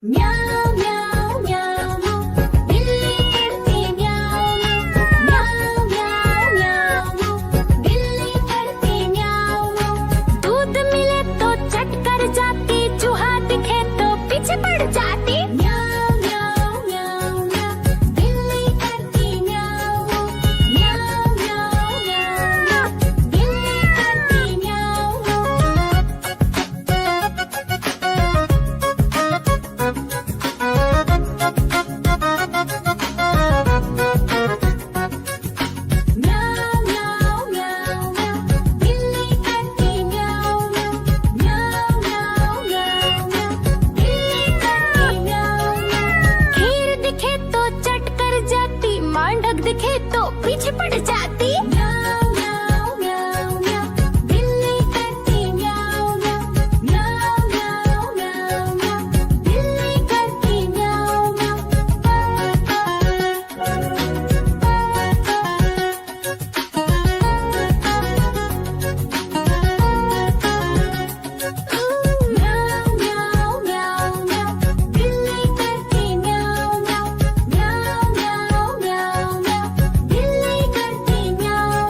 म्याऊ म्याऊ म्याऊ बिल्ली करती म्याऊ म्याऊ म्याऊ म्याऊ बिल्ली करती म्याऊ। दूध मिले तो चट कर जाती, चूहा दिखे तो पीछे पड़ जाती। म्याऊ म्याऊ म्याऊ म्याऊ बिल्ली करती म्याऊ म्याऊ म्याऊ म्याऊ बिल्ली करती म्याऊ। म्याऊ म्याऊ म्याऊ म्याऊ बिल्ली करती म्याऊ म्याऊ म्याऊ म्याऊ म्याऊ बिल्ली करती म्याऊ। खीर दिखे तो चट कर जाती, मांडक दिखे तो पीछे पड़ जाती। म्याऊ म्याऊ म्याऊ म्याऊ बिल्ली करती म्याऊ म्याऊ म्याऊ म्याऊ म्याऊ बिल्ली करती म्याऊ म्याऊ म्याऊ म्याऊ म्याऊ बिल्ली करती म्याऊ म्याऊ म्याऊ म्याऊ म्याऊ बिल्ली करती म्याऊ।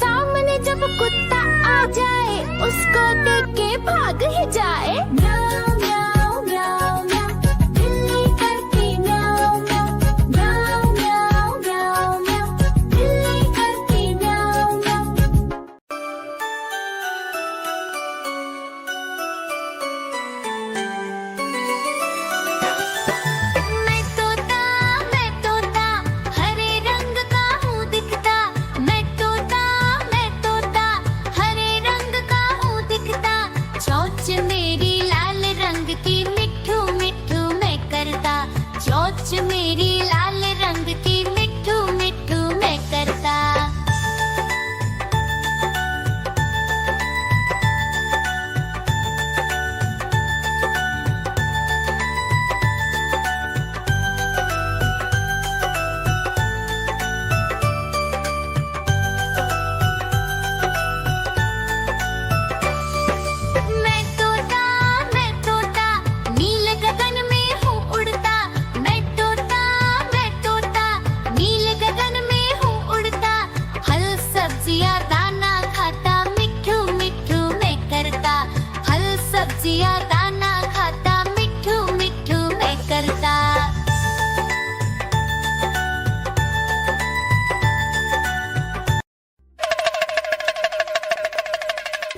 सामने जब कुत्ता आ जाए, उसको देख के भाग ही जाए। म्याऊ म्याऊ म्याऊ म्याऊ बिल्ली करती म्याऊ म्याऊ म्याऊ म्याऊ म्याऊ बिल्ली करती म्याऊ म्याऊ। मैं तोता हरे रंग का हूँ दिखता। मैं तोता हरे रंग का हूँ दिखता। चोंच मेरी लाल रंग की, मिट्ठू मिट्ठू मैं करता। चोंच मेरी लाल रंग की, मिट्ठू मिट्ठू मैं करता। मैं तोता नीले गगन में हूँ उड़ता। मैं तोता नीले गगन में हूँ उड़ता। फल सब्जियाँ दाना खाता, मिट्ठू मिट्ठू मैं करता। फल सब्जियाँ दाना खाता, मिट्ठू मिट्ठू मैं करता।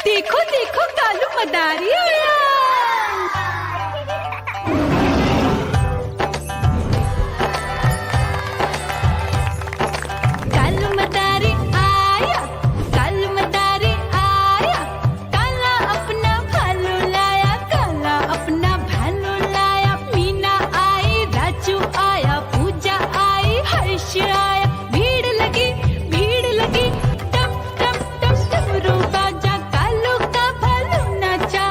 देखो देखो कालू मदारी आया। कालू मदारी आया, कालू मदारी आया। काला अपना भालू लाया, काला अपना भालू लाया। मीना आई, राजू आया, पूजा आई, हर्ष आया। भीड़ लगी टम टम टम डमरू बाजा, कालू का भालू नाचा।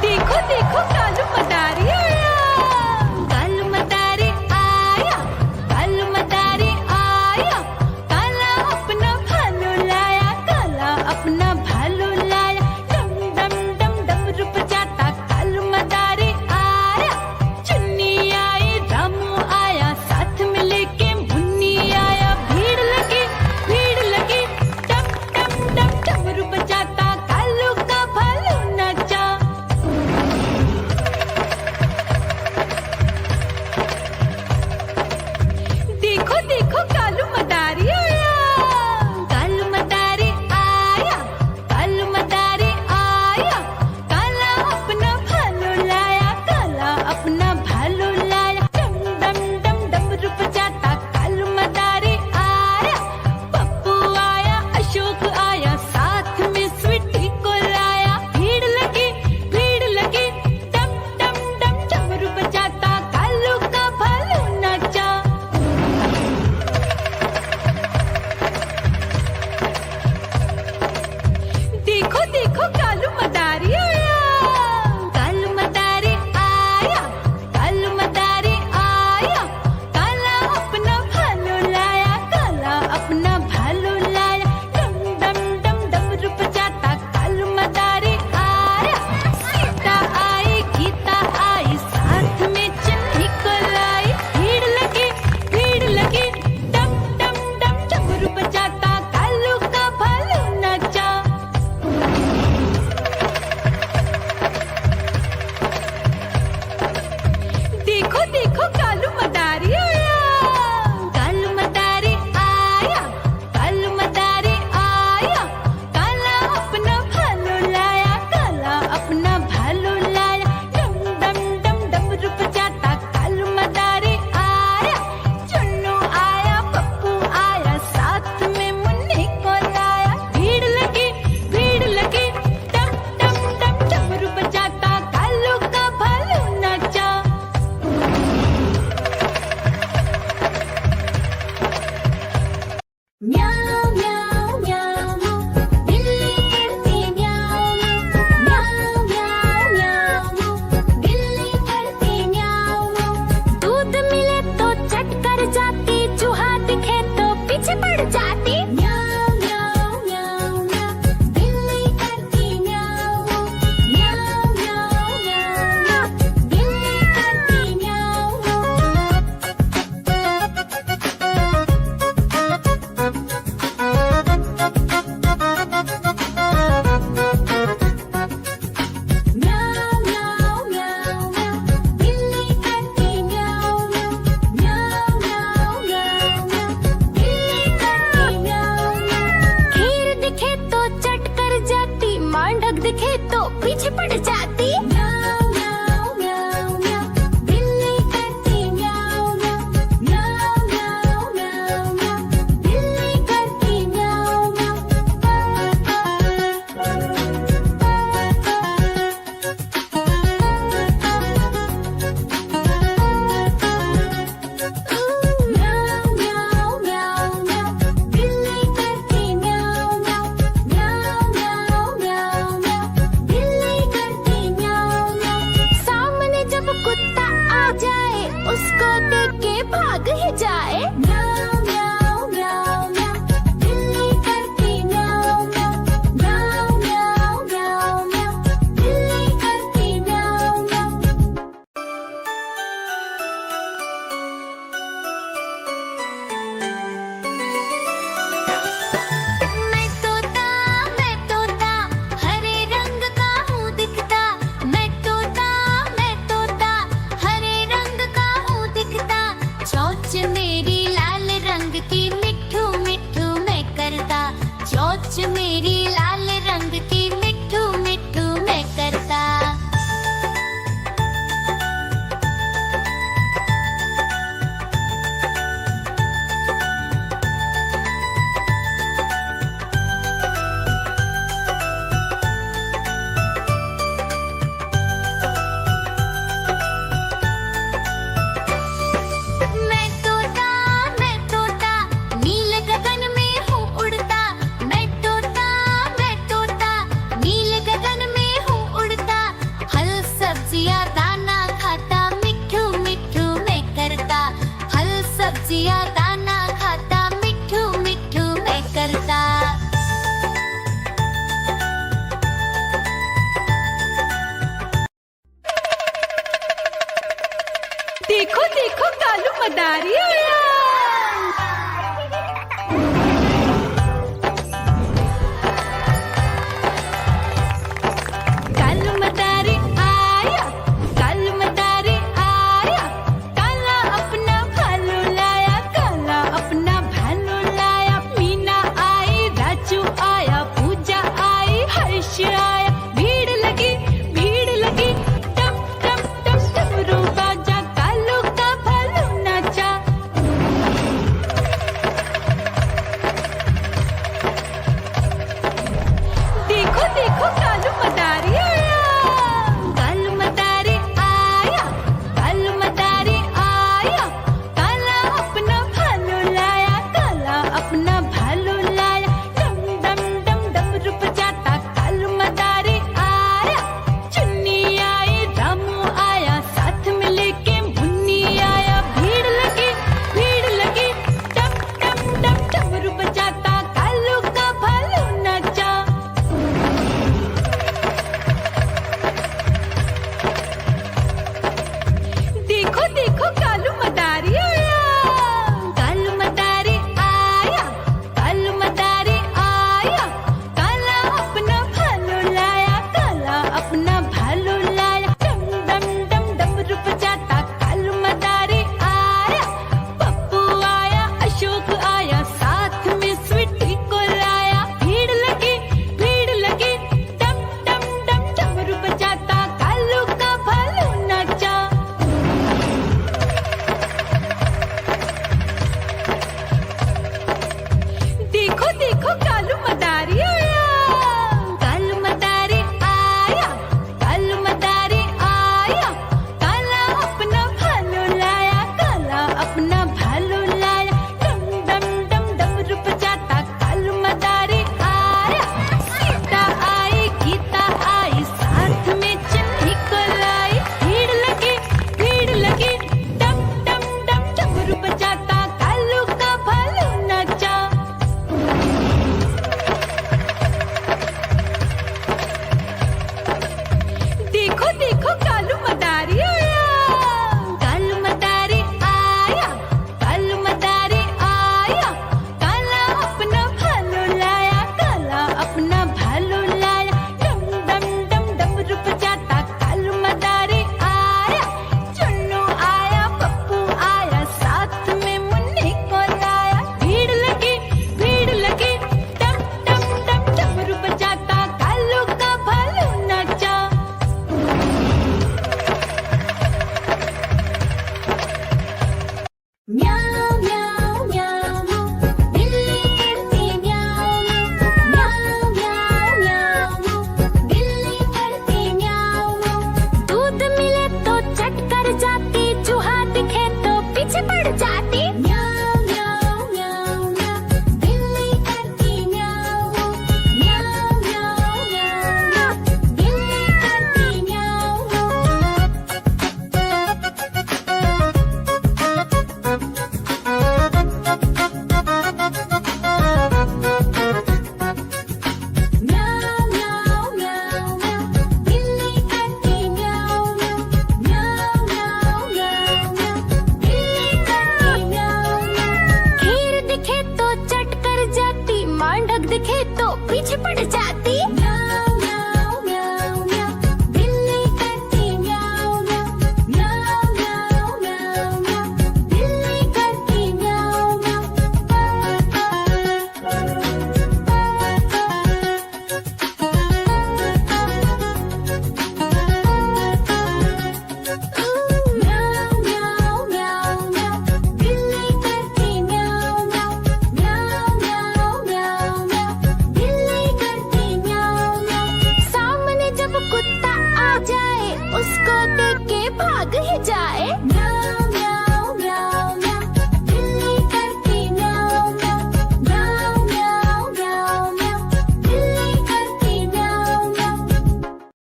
देखो देखो कालू मदारी आया। कालू मदारी आया, कालू मदारी आया। काला अपना भालू लाया, काला अपना भालू लाया। डम डम डम डमरू बजाता कालू मदारी आया। चुन्नी आई, रामू आया, साथ में लेके मुन्नी आया। भीड़ लगी टम टम डम डमरू बजाता कालू का भालू नाचा। देखो देखो कालू मदारी आया। कालू मदारी आया, कालू मदारी आया। काला अपना भालू लाया, काला अपना भालू लाया। डम डम डम डमरू बजाता कालू मदारी आया। पप्पू आया, अशोक आया, साथ में स्वीटी को लाया। भीड़ लगी टम टम डम डमरू बजाता कालू का भालू नाचा। देखो देखो कालू मदारी आया। कालू मदारी आया, कालू मदारी आया। काला अपना भालू लाया, काला अपना भालू लाया। डम डम डम डमरू बजाता कट कर जाती, मां ढक दिखे तो पीछे पड़ जाती। म्याऊं म्याऊं म्याऊं म्याऊं, बिल्ली करती म्याऊं म्याऊं। म्याऊं म्याऊं म्याऊं म्याऊं, बिल्ली करती म्याऊं म्याऊं म्याऊं म्याऊं म्याऊं, बिल्ली करती म्याऊं म्याऊं। म्याऊं म्याऊं म्याऊं म्याऊं, बिल्ली करती म्याऊं म्याऊं। सामने जब कुत्ता आ जाए, उसको देख के भाग ही जाए। म्याऊं म्याऊं म्याऊं म्याऊं, बिल्ली करती म्याऊं म्याऊं। म्याऊं म्याऊं म्याऊं म्याऊं, बिल्ली करती म्याऊं म्याऊं। मैं तोता हरे रंग का हूँ दिखता। मैं तोता हरे रंग का हूँ दिखता। चोंच मेरी लाल रंग की, मिट्ठू मिट्ठू मैं करता। चोंच मेरी लाल रंग की, मिट्ठू मिट्ठू मैं करता। मैं तोता नील गगन में हूँ उड़ता। मैं तोता नील गगन में हूँ उड़ता। फल सब्जियाँ दाना खाता, मिट्ठू मिट्ठू मैं करता। फल सब्जियाँ दाना खाता, मिट्ठू मिट्ठू मैं करता। देखो देखो कालू मदारी आया।